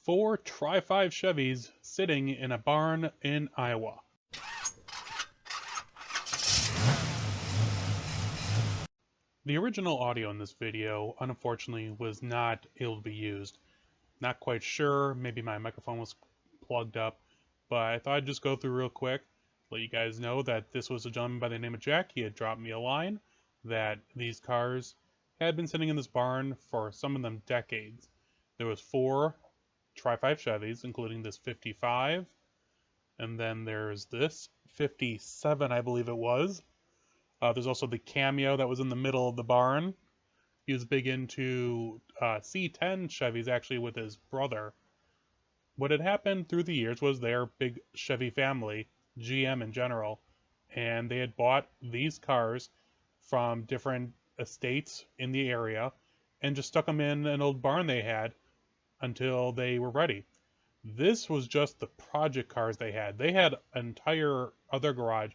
4 Tri-Five Chevys sitting in a barn in Iowa. The original audio in this video, unfortunately, was not able to be used. Not quite sure, maybe my microphone was plugged up, but I thought I'd just go through real quick, let you guys know that this was a gentleman by the name of Jack. He had dropped me a line that these cars had been sitting in this barn for some of them decades. There was 4 Tri-Five Chevys, including this 55, and then there's this 57, I believe it was. There's also the Cameo that was in the middle of the barn. He was big into C10 Chevys, actually, with his brother. What had happened through the years was their big Chevy family, GM in general, and they had bought these cars from different estates in the area and just stuck them in an old barn they had until they were ready. This was just the project cars they had. They had an entire other garage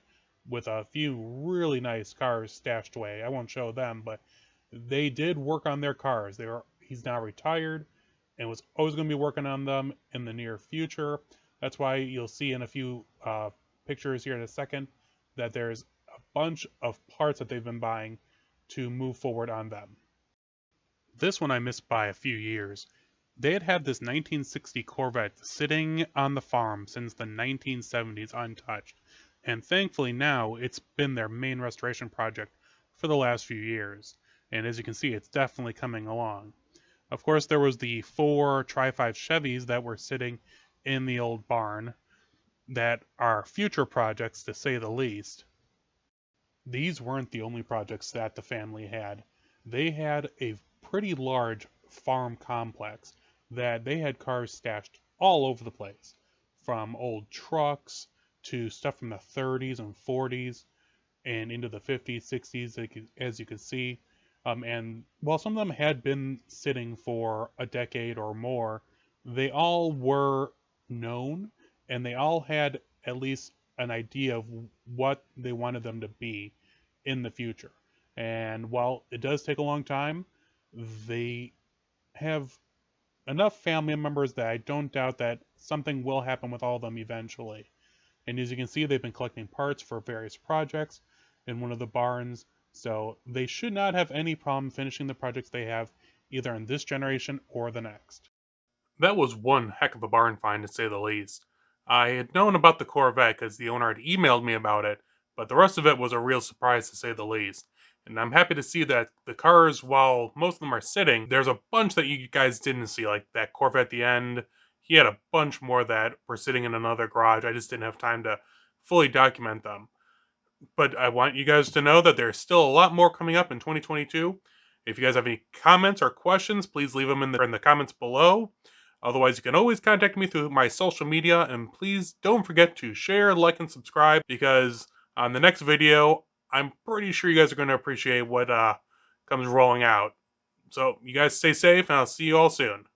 with a few really nice cars stashed away. I won't show them, but they did work on their cars. He's now retired and was always going to be working on them in the near future. That's why you'll see in a few pictures here in a second that there's a bunch of parts that they've been buying to move forward on them. This one I missed by a few years. They had had this 1960 Corvette sitting on the farm since the 1970s untouched, and thankfully now it's been their main restoration project for the last few years. And as you can see, it's definitely coming along. Of course, there was the 4 Tri-Five Chevys that were sitting in the old barn that are future projects, to say the least. These weren't the only projects that the family had. They had a pretty large farm complex that they had cars stashed all over the place, from old trucks to stuff from the 30s and 40s and into the 50s, 60s, as you can see. And while some of them had been sitting for a decade or more, they all were known and they all had at least an idea of what they wanted them to be in the future. And while it does take a long time, they have enough family members that I don't doubt that something will happen with all of them eventually. And as you can see, they've been collecting parts for various projects in one of the barns, so they should not have any problem finishing the projects they have either in this generation or the next. That was one heck of a barn find, to say the least. I had known about the Corvette because the owner had emailed me about it, but the rest of it was a real surprise, to say the least. And I'm happy to see that the cars, while most of them are sitting, there's a bunch that you guys didn't see, like that Corvette at the end. He had a bunch more that were sitting in another garage. I just didn't have time to fully document them. But I want you guys to know that there's still a lot more coming up in 2022. If you guys have any comments or questions, please leave them in the comments below. Otherwise, you can always contact me through my social media, and please don't forget to share, like, and subscribe, because on the next video, I'm pretty sure you guys are going to appreciate what comes rolling out. So, you guys stay safe, and I'll see you all soon.